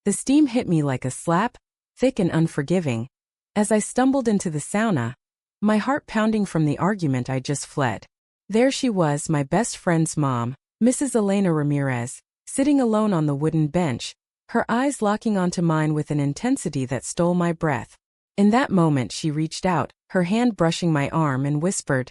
The steam hit me like a slap, thick and unforgiving. As I stumbled into the sauna, my heart pounding from the argument I just fled. There she was, my best friend's mom, Mrs. Elena Ramirez, sitting alone on the wooden bench, her eyes locking onto mine with an intensity that stole my breath. In that moment she reached out, her hand brushing my arm, and whispered,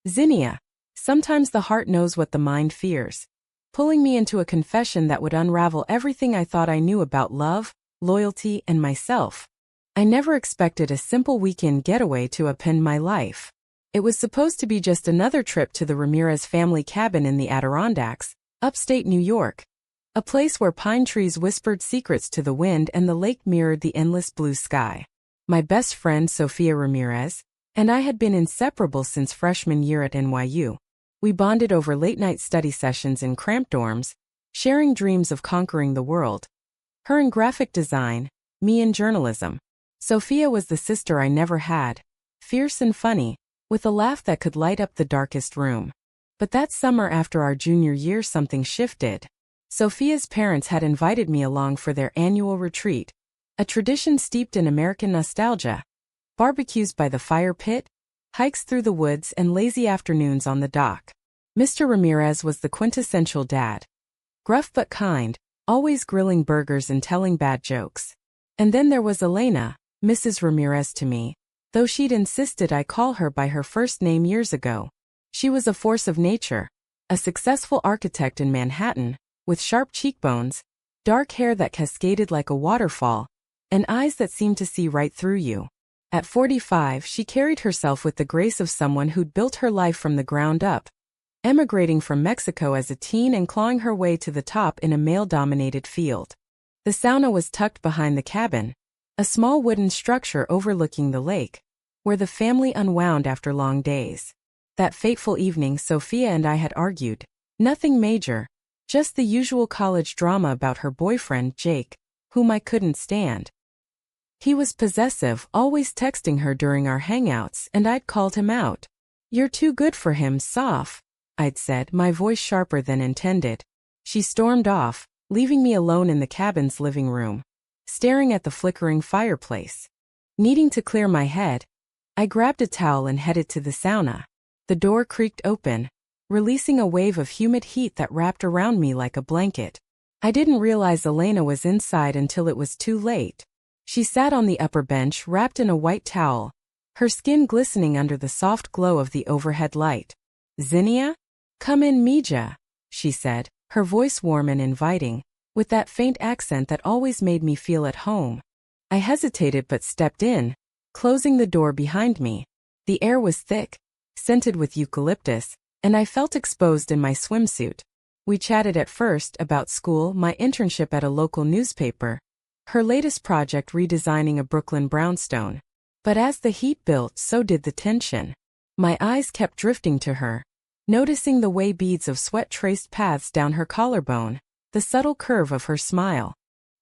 "Zinnia, sometimes the heart knows what the mind fears," pulling me into a confession that would unravel everything I thought I knew about love, loyalty, and myself. I never expected a simple weekend getaway to upend my life. It was supposed to be just another trip to the Ramirez family cabin in the Adirondacks, upstate New York. A place where pine trees whispered secrets to the wind and the lake mirrored the endless blue sky. My best friend Sophia Ramirez and I had been inseparable since freshman year at NYU. We bonded over late-night study sessions in cramped dorms, sharing dreams of conquering the world. Her in graphic design, me in journalism. Sophia was the sister I never had, fierce and funny, with a laugh that could light up the darkest room. But that summer after our junior year something shifted. Sophia's parents had invited me along for their annual retreat, a tradition steeped in American nostalgia. Barbecues by the fire pit, hikes through the woods, and lazy afternoons on the dock. Mr. Ramirez was the quintessential dad. Gruff but kind, always grilling burgers and telling bad jokes. And then there was Elena, Mrs. Ramirez to me, though she'd insisted I call her by her first name years ago. She was a force of nature, a successful architect in Manhattan, with sharp cheekbones, dark hair that cascaded like a waterfall, and eyes that seemed to see right through you. At 45, she carried herself with the grace of someone who'd built her life from the ground up, emigrating from Mexico as a teen and clawing her way to the top in a male-dominated field. The sauna was tucked behind the cabin, a small wooden structure overlooking the lake, where the family unwound after long days. That fateful evening, Sophia and I had argued. Nothing major, just the usual college drama about her boyfriend, Jake, whom I couldn't stand. He was possessive, always texting her during our hangouts, and I'd called him out. "You're too good for him, Soph," I'd said, my voice sharper than intended. She stormed off, leaving me alone in the cabin's living room, staring at the flickering fireplace. Needing to clear my head, I grabbed a towel and headed to the sauna. The door creaked open, releasing a wave of humid heat that wrapped around me like a blanket. I didn't realize Elena was inside until it was too late. She sat on the upper bench wrapped in a white towel, her skin glistening under the soft glow of the overhead light. "Zinnia? Come in, Mija," she said, her voice warm and inviting, with that faint accent that always made me feel at home. I hesitated but stepped in, closing the door behind me. The air was thick, scented with eucalyptus, and I felt exposed in my swimsuit. We chatted at first about school, my internship at a local newspaper, her latest project redesigning a Brooklyn brownstone. But as the heat built, so did the tension. My eyes kept drifting to her, noticing the way beads of sweat traced paths down her collarbone, the subtle curve of her smile.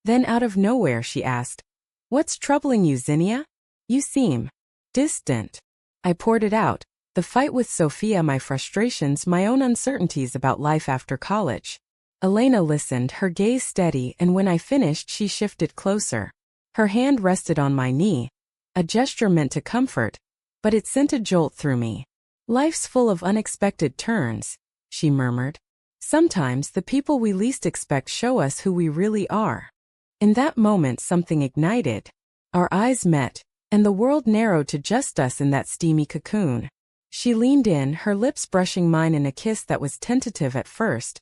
Then out of nowhere she asked, "What's troubling you, Zinnia? You seem distant." I poured it out, the fight with Sophia, my frustrations, my own uncertainties about life after college. Elena listened, her gaze steady, and when I finished she shifted closer. Her hand rested on my knee, a gesture meant to comfort, but it sent a jolt through me. "Life's full of unexpected turns," she murmured. "Sometimes the people we least expect show us who we really are." In that moment something ignited. Our eyes met, and the world narrowed to just us in that steamy cocoon. She leaned in, her lips brushing mine in a kiss that was tentative at first,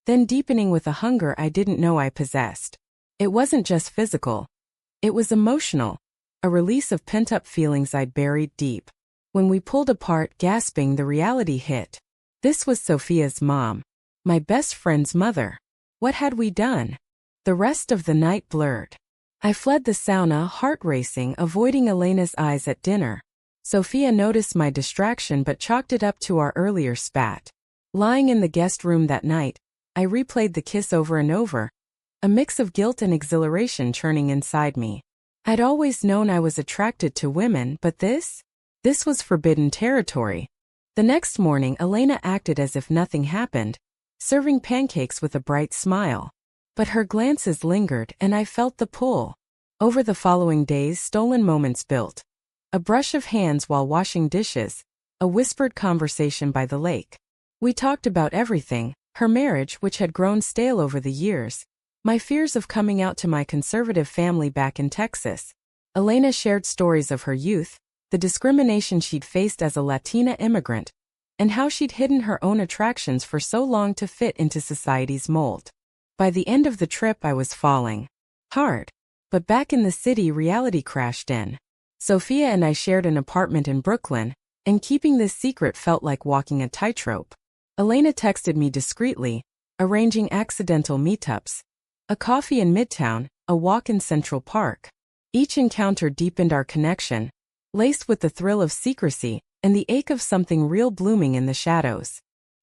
then deepening with a hunger I didn't know I possessed. It wasn't just physical. It was emotional, a release of pent-up feelings I'd buried deep. When we pulled apart, gasping, the reality hit. This was Sophia's mom, my best friend's mother. What had we done? The rest of the night blurred. I fled the sauna, heart racing, avoiding Elena's eyes at dinner. Sophia noticed my distraction but chalked it up to our earlier spat. Lying in the guest room that night, I replayed the kiss over and over, a mix of guilt and exhilaration churning inside me. I'd always known I was attracted to women, but this was forbidden territory. The next morning, Elena acted as if nothing happened, serving pancakes with a bright smile. But her glances lingered and I felt the pull. Over the following days, stolen moments built. A brush of hands while washing dishes, a whispered conversation by the lake. We talked about everything, her marriage which had grown stale over the years, my fears of coming out to my conservative family back in Texas. Elena shared stories of her youth, the discrimination she'd faced as a Latina immigrant, and how she'd hidden her own attractions for so long to fit into society's mold. By the end of the trip I was falling hard. But back in the city, reality crashed in. Sophia and I shared an apartment in Brooklyn, and keeping this secret felt like walking a tightrope. Elena texted me discreetly, arranging accidental meetups. A coffee in Midtown, a walk in Central Park. Each encounter deepened our connection, laced with the thrill of secrecy and the ache of something real blooming in the shadows.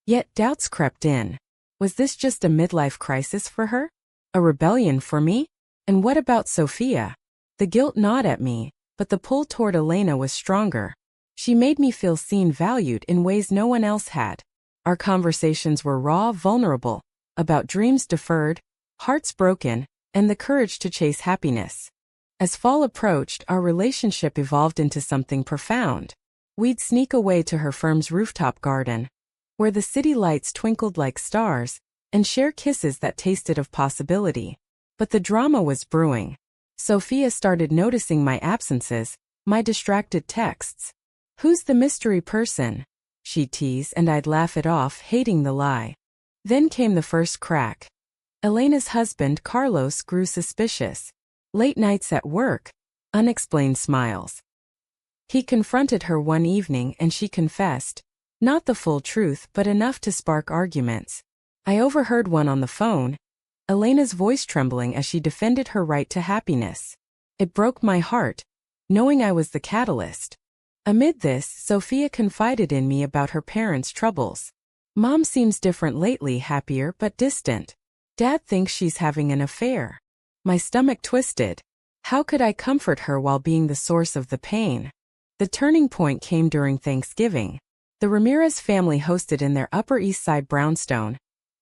Yet doubts crept in. Was this just a midlife crisis for her? A rebellion for me? And what about Sophia? The guilt gnawed at me, but the pull toward Elena was stronger. She made me feel seen, valued in ways no one else had. Our conversations were raw, vulnerable, about dreams deferred, hearts broken, and the courage to chase happiness. As fall approached, our relationship evolved into something profound. We'd sneak away to her firm's rooftop garden, where the city lights twinkled like stars, and share kisses that tasted of possibility. But the drama was brewing. Sophia started noticing my absences, my distracted texts. "Who's the mystery person?" she'd tease, and I'd laugh it off, hating the lie. Then came the first crack. Elena's husband, Carlos, grew suspicious. Late nights at work, unexplained smiles. He confronted her one evening and she confessed. Not the full truth, but enough to spark arguments. I overheard one on the phone, Elena's voice trembling as she defended her right to happiness. It broke my heart, knowing I was the catalyst. Amid this, Sophia confided in me about her parents' troubles. "Mom seems different lately, happier but distant. Dad thinks she's having an affair." My stomach twisted. How could I comfort her while being the source of the pain? The turning point came during Thanksgiving. The Ramirez family hosted in their Upper East Side brownstone.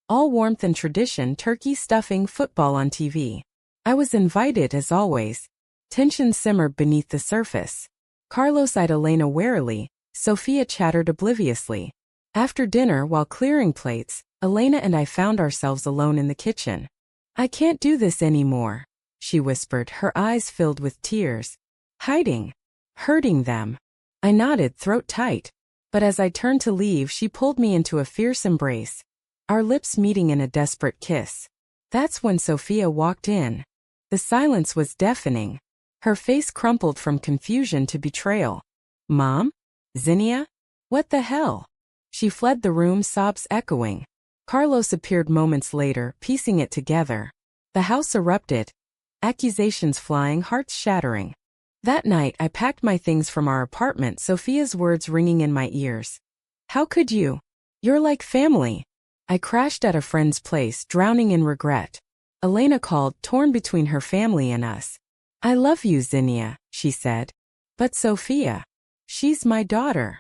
All warmth and tradition, turkey stuffing, football on TV. I was invited as always. Tension simmered beneath the surface. Carlos eyed Elena warily, Sophia chattered obliviously. After dinner, while clearing plates, Elena and I found ourselves alone in the kitchen. "I can't do this anymore," she whispered, her eyes filled with tears. "Hiding. Hurting them." I nodded, throat tight. But as I turned to leave, she pulled me into a fierce embrace, our lips meeting in a desperate kiss. That's when Sophia walked in. The silence was deafening. Her face crumpled from confusion to betrayal. "Mom? Zinnia? What the hell?" She fled the room, sobs echoing. Carlos appeared moments later, piecing it together. The house erupted. Accusations flying, hearts shattering. That night, I packed my things from our apartment, Sophia's words ringing in my ears. "How could you? You're like family." I crashed at a friend's place, drowning in regret. Elena called, torn between her family and us. "I love you, Zinnia," she said. "But Sophia, she's my daughter."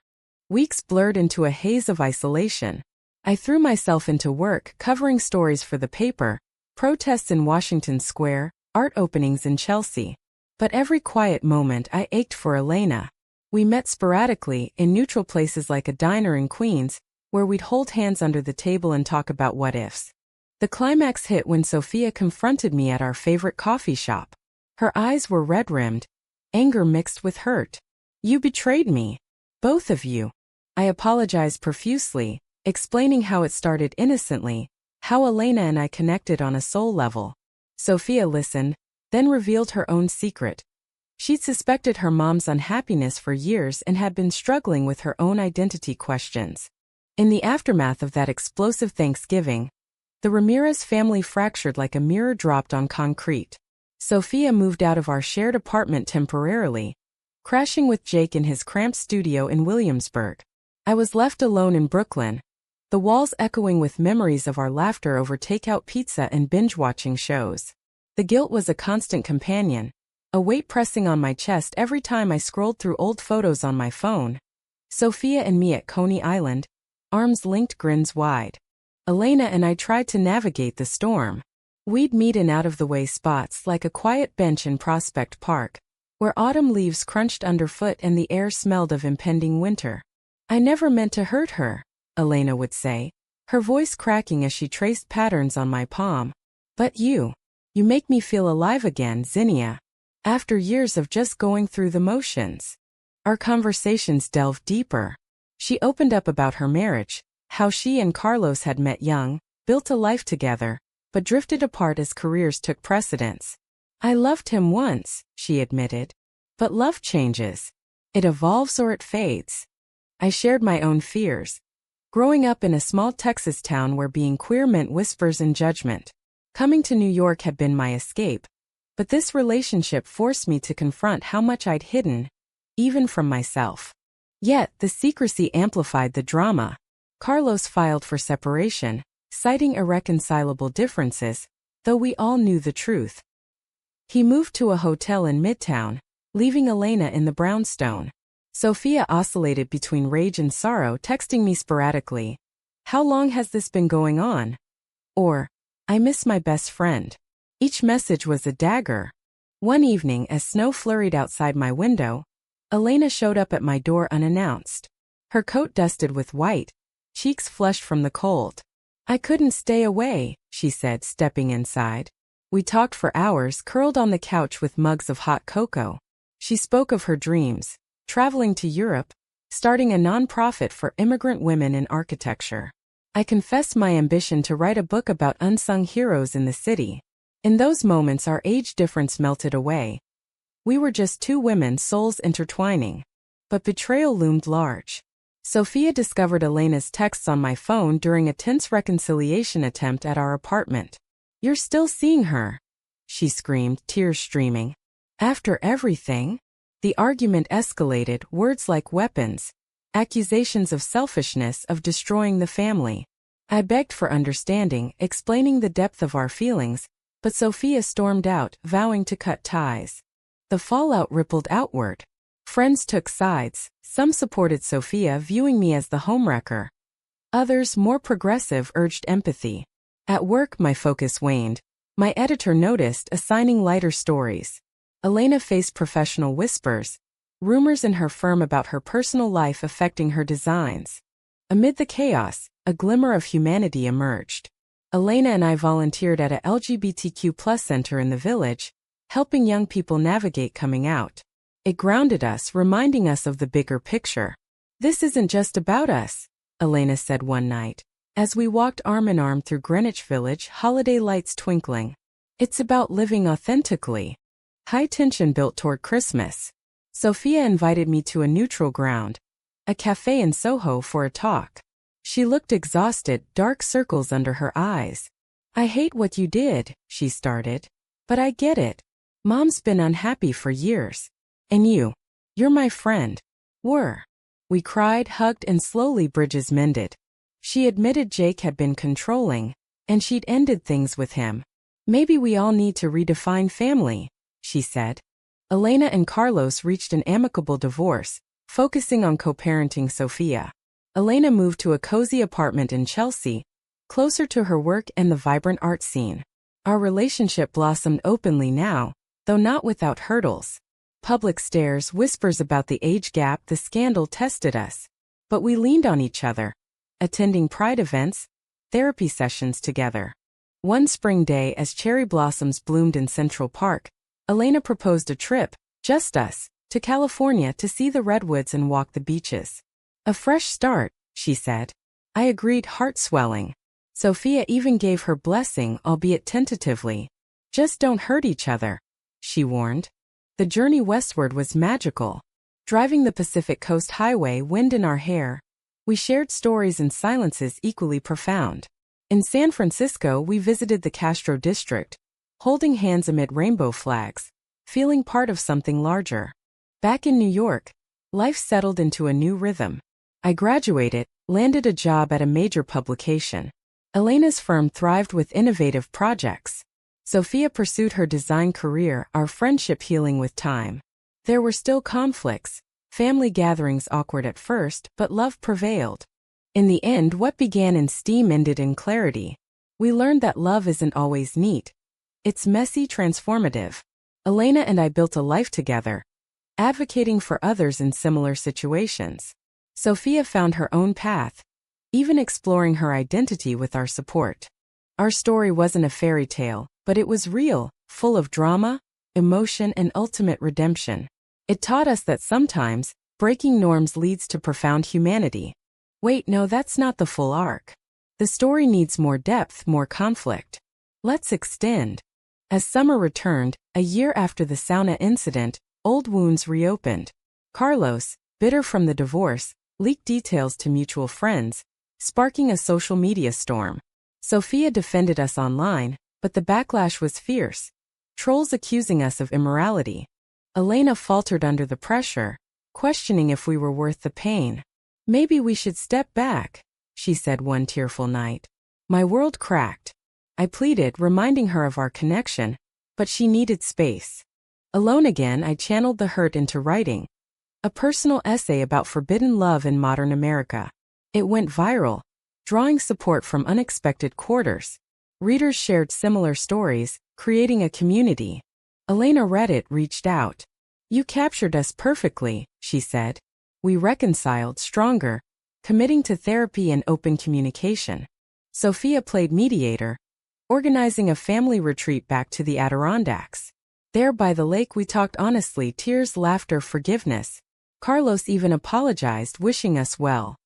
Weeks blurred into a haze of isolation. I threw myself into work, covering stories for the paper, protests in Washington Square, art openings in Chelsea. But every quiet moment I ached for Elena. We met sporadically, in neutral places like a diner in Queens, where we'd hold hands under the table and talk about what-ifs. The climax hit when Sophia confronted me at our favorite coffee shop. Her eyes were red-rimmed, anger mixed with hurt. "You betrayed me. Both of you." I apologized profusely, explaining how it started innocently, how Elena and I connected on a soul level. Sophia listened, then revealed her own secret. She'd suspected her mom's unhappiness for years and had been struggling with her own identity questions. In the aftermath of that explosive Thanksgiving, the Ramirez family fractured like a mirror dropped on concrete. Sophia moved out of our shared apartment temporarily, crashing with Jake in his cramped studio in Williamsburg. I was left alone in Brooklyn, the walls echoing with memories of our laughter over takeout pizza and binge-watching shows. The guilt was a constant companion, a weight pressing on my chest every time I scrolled through old photos on my phone. Sophia and me at Coney Island, arms linked, grins wide. Elena and I tried to navigate the storm. We'd meet in out-of-the-way spots like a quiet bench in Prospect Park, where autumn leaves crunched underfoot and the air smelled of impending winter. "I never meant to hurt her," Elena would say, her voice cracking as she traced patterns on my palm. "But you make me feel alive again, Zinnia. After years of just going through the motions." Our conversations delved deeper. She opened up about her marriage, how she and Carlos had met young, built a life together, but drifted apart as careers took precedence. "I loved him once," she admitted. "But love changes. It evolves or it fades." I shared my own fears. Growing up in a small Texas town where being queer meant whispers and judgment. Coming to New York had been my escape. But this relationship forced me to confront how much I'd hidden, even from myself. Yet, the secrecy amplified the drama. Carlos filed for separation, citing irreconcilable differences, though we all knew the truth. He moved to a hotel in Midtown, leaving Elena in the brownstone. Sophia oscillated between rage and sorrow, texting me sporadically, "How long has this been going on?" Or, "I miss my best friend." Each message was a dagger. One evening, as snow flurried outside my window, Elena showed up at my door unannounced. Her coat dusted with white, cheeks flushed from the cold. "I couldn't stay away," she said, stepping inside. We talked for hours, curled on the couch with mugs of hot cocoa. She spoke of her dreams, traveling to Europe, starting a nonprofit for immigrant women in architecture. I confessed my ambition to write a book about unsung heroes in the city. In those moments, our age difference melted away. We were just two women, souls intertwining. But betrayal loomed large. Sophia discovered Elena's texts on my phone during a tense reconciliation attempt at our apartment. "You're still seeing her?" she screamed, tears streaming. "After everything?" The argument escalated, words like weapons, accusations of selfishness, of destroying the family. I begged for understanding, explaining the depth of our feelings, but Sophia stormed out, vowing to cut ties. The fallout rippled outward. Friends took sides. Some supported Sophia, viewing me as the homewrecker. Others, more progressive, urged empathy. At work, my focus waned. My editor noticed, assigning lighter stories. Elena faced professional whispers, rumors in her firm about her personal life affecting her designs. Amid the chaos, a glimmer of humanity emerged. Elena and I volunteered at a LGBTQ+ center in the village, helping young people navigate coming out. It grounded us, reminding us of the bigger picture. "This isn't just about us," Elena said one night, as we walked arm in arm through Greenwich Village, holiday lights twinkling. "It's about living authentically." High tension built toward Christmas. Sophia invited me to a neutral ground, a cafe in Soho, for a talk. She looked exhausted, dark circles under her eyes. "I hate what you did," she started. "But I get it. Mom's been unhappy for years. And you're my friend." We cried, hugged, and slowly bridges mended. She admitted Jake had been controlling, and she'd ended things with him. "Maybe we all need to redefine family," she said. Elena and Carlos reached an amicable divorce, focusing on co-parenting Sophia. Elena moved to a cozy apartment in Chelsea, closer to her work and the vibrant art scene. Our relationship blossomed openly now, though not without hurdles. Public stares, whispers about the age gap, the scandal tested us. But we leaned on each other, attending pride events, therapy sessions together. One spring day, as cherry blossoms bloomed in Central Park, Elena proposed a trip, just us, to California to see the redwoods and walk the beaches. "A fresh start," she said. I agreed, heart swelling. Sophia even gave her blessing, albeit tentatively. "Just don't hurt each other," she warned. The journey westward was magical. Driving the Pacific Coast Highway, wind in our hair, we shared stories and silences equally profound. In San Francisco, we visited the Castro district, holding hands amid rainbow flags, feeling part of something larger. Back in New York, life settled into a new rhythm. I graduated, landed a job at a major publication. Elena's firm thrived with innovative projects. Sophia pursued her design career, our friendship healing with time. There were still conflicts, family gatherings awkward at first, but love prevailed. In the end, what began in steam ended in clarity. We learned that love isn't always neat, It's messy, transformative. Elena and I built a life together, advocating for others in similar situations. Sophia found her own path, even exploring her identity with our support. Our story wasn't a fairy tale, but it was real, full of drama, emotion, and ultimate redemption. It taught us that sometimes, breaking norms leads to profound humanity. Wait, no, that's not the full arc. The story needs more depth, more conflict. Let's extend. As summer returned, a year after the sauna incident, old wounds reopened. Carlos, bitter from the divorce, leaked details to mutual friends, sparking a social media storm. Sophia defended us online, but the backlash was fierce. Trolls accusing us of immorality. Elena faltered under the pressure, questioning if we were worth the pain. Maybe we should step back, she said one tearful night. My world cracked. I pleaded, reminding her of our connection, but she needed space. Alone again, I channeled the hurt into writing. A personal essay about forbidden love in modern America. It went viral, drawing support from unexpected quarters. Readers shared similar stories, creating a community. Elena read it, reached out. You captured us perfectly, she said. We reconciled, stronger, committing to therapy and open communication. Sophia played mediator, organizing a family retreat back to the Adirondacks. There by the lake we talked honestly, tears, laughter, forgiveness. Carlos even apologized, wishing us well.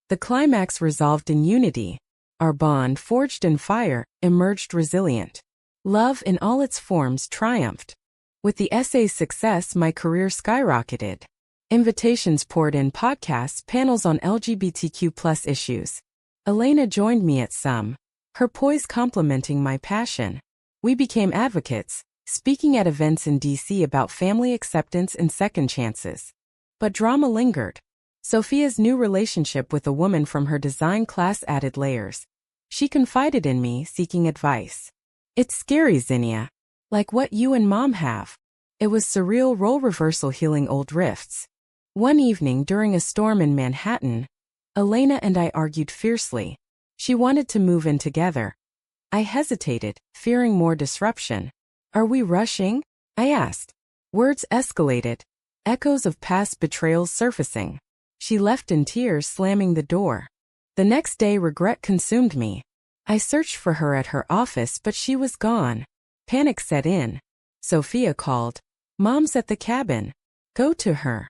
The climax resolved in unity. Our bond, forged in fire, emerged resilient. Love in all its forms triumphed. With the essay's success, my career skyrocketed. Invitations poured in, podcasts, panels on LGBTQ+ issues. Elena joined me at some, her poise complementing my passion. We became advocates, speaking at events in DC about family acceptance and second chances. But drama lingered. Sophia's new relationship with a woman from her design class added layers. She confided in me, seeking advice. It's scary, Zinnia. Like what you and Mom have. It was surreal, role reversal, healing old rifts. One evening during a storm in Manhattan, Elena and I argued fiercely. She wanted to move in together. I hesitated, fearing more disruption. Are we rushing? I asked. Words escalated, echoes of past betrayals surfacing. She left in tears, slamming the door. The next day, regret consumed me. I searched for her at her office, but she was gone. Panic set in. Sophia called. Mom's at the cabin. Go to her.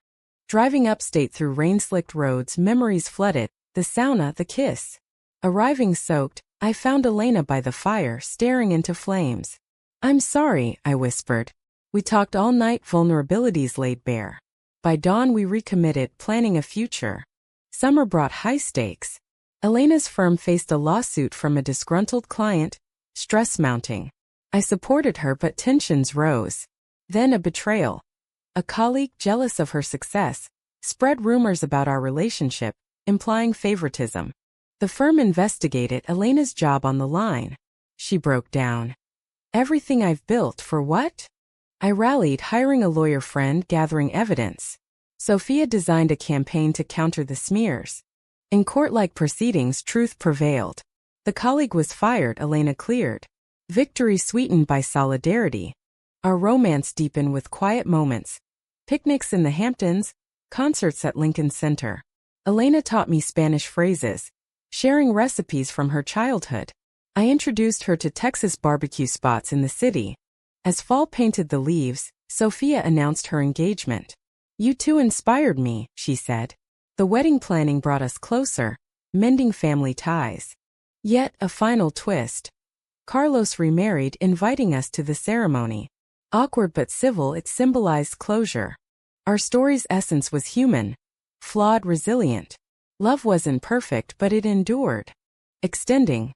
Driving upstate through rain-slicked roads, memories flooded, the sauna, the kiss. Arriving soaked, I found Elena by the fire, staring into flames. I'm sorry, I whispered. We talked all night, vulnerabilities laid bare. By dawn we recommitted, planning a future. Summer brought high stakes. Elena's firm faced a lawsuit from a disgruntled client, stress mounting. I supported her, but tensions rose. Then a betrayal. A colleague, jealous of her success, spread rumors about our relationship, implying favoritism. The firm investigated, Elena's job on the line. She broke down. Everything I've built, for what? I rallied, hiring a lawyer friend, gathering evidence. Sophia designed a campaign to counter the smears. In court-like proceedings, truth prevailed. The colleague was fired, Elena cleared. Victory sweetened by solidarity. Our romance deepened with quiet moments. Picnics in the Hamptons, concerts at Lincoln Center. Elena taught me Spanish phrases, sharing recipes from her childhood. I introduced her to Texas barbecue spots in the city. As fall painted the leaves, Sophia announced her engagement. You two inspired me, she said. The wedding planning brought us closer, mending family ties. Yet a final twist. Carlos remarried, inviting us to the ceremony. Awkward but civil, it symbolized closure. Our story's essence was human, flawed, resilient. Love wasn't perfect, but it endured. Extending.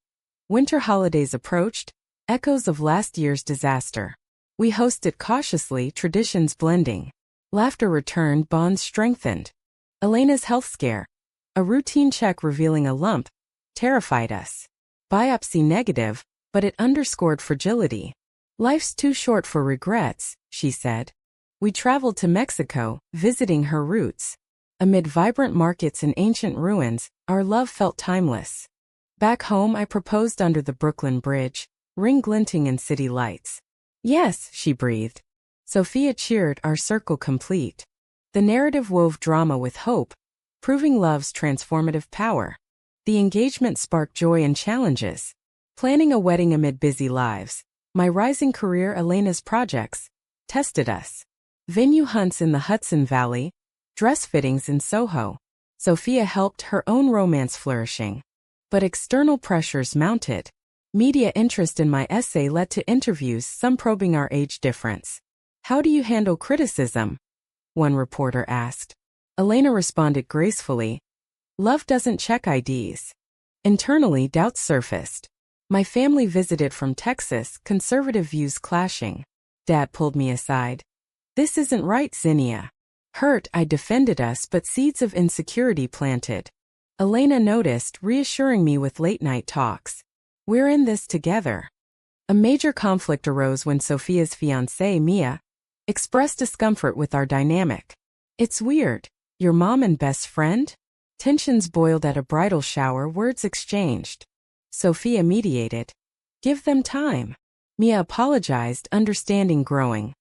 Winter holidays approached, echoes of last year's disaster. We hosted cautiously, traditions blending. Laughter returned, bonds strengthened. Elena's health scare. A routine check revealing a lump, terrified us. Biopsy negative, but it underscored fragility. Life's too short for regrets, she said. We traveled to Mexico, visiting her roots. Amid vibrant markets and ancient ruins, our love felt timeless. Back home, I proposed under the Brooklyn Bridge, ring glinting in city lights. Yes, she breathed. Sophia cheered, our circle complete. The narrative wove drama with hope, proving love's transformative power. The engagement sparked joy and challenges. Planning a wedding amid busy lives. My rising career, Elena's projects, tested us. Venue hunts in the Hudson Valley, dress fittings in Soho. Sophia helped her own romance flourishing. But external pressures mounted. Media interest in my essay led to interviews, some probing our age difference. How do you handle criticism? One reporter asked. Elena responded gracefully. Love doesn't check IDs. Internally, doubts surfaced. My family visited from Texas, conservative views clashing. Dad pulled me aside. This isn't right, Zinnia. Hurt, I defended us, but seeds of insecurity planted. Elena noticed, reassuring me with late-night talks. We're in this together. A major conflict arose when Sophia's fiancé, Mia, expressed discomfort with our dynamic. It's weird. Your mom and best friend? Tensions boiled at a bridal shower, words exchanged. Sophia mediated. Give them time. Mia apologized, understanding growing.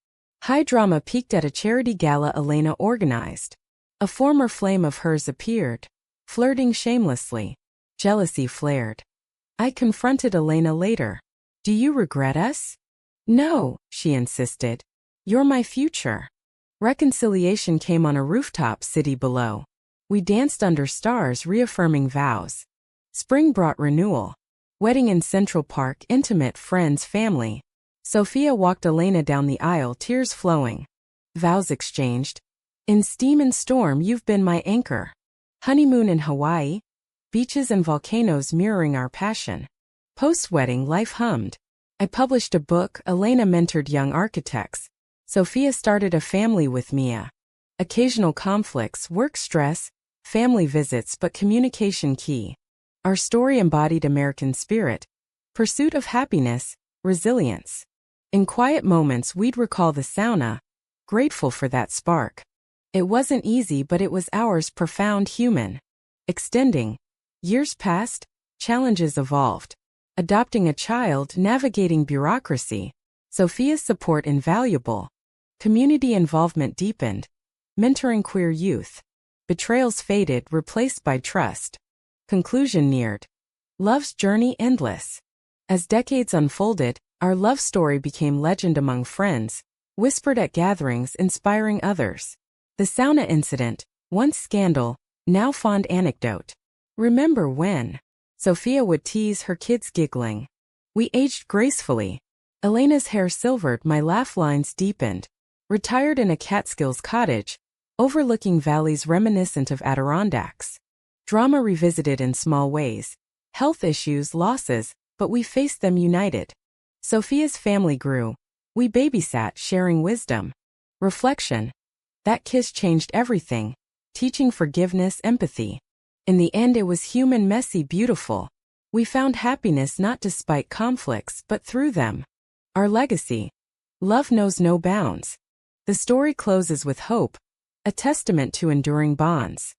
High drama peaked at a charity gala Elena organized. A former flame of hers appeared, flirting shamelessly. Jealousy flared. I confronted Elena later. Do you regret us? No, she insisted. You're my future. Reconciliation came on a rooftop city below. We danced under stars, reaffirming vows. Spring brought renewal. Wedding in Central Park, intimate, friends, family. Sophia walked Elena down the aisle, tears flowing. Vows exchanged. In steam and storm, you've been my anchor. Honeymoon in Hawaii. Beaches and volcanoes mirroring our passion. Post-wedding, life hummed. I published a book, Elena mentored young architects. Sophia started a family with Mia. Occasional conflicts, work stress, family visits, but communication key. Our story embodied American spirit, pursuit of happiness, resilience. In quiet moments we'd recall the sauna, grateful for that spark. It wasn't easy, but it was ours, profound, human. Extending. Years passed, challenges evolved. Adopting a child, navigating bureaucracy. Sophia's support invaluable. Community involvement deepened. Mentoring queer youth. Betrayals faded, replaced by trust. Conclusion neared. Love's journey endless. As decades unfolded, our love story became legend among friends, whispered at gatherings, inspiring others. The sauna incident, once scandal, now fond anecdote. Remember when? Sophia would tease, her kids giggling. We aged gracefully. Elena's hair silvered, my laugh lines deepened. Retired in a Catskills cottage, overlooking valleys reminiscent of Adirondacks. Drama revisited in small ways. Health issues, losses, but we faced them united. Sophia's family grew. We babysat, sharing wisdom. Reflection. That kiss changed everything, teaching forgiveness, empathy. In the end, it was human, messy, beautiful. We found happiness not despite conflicts, but through them. Our legacy. Love knows no bounds. The story closes with hope, a testament to enduring bonds.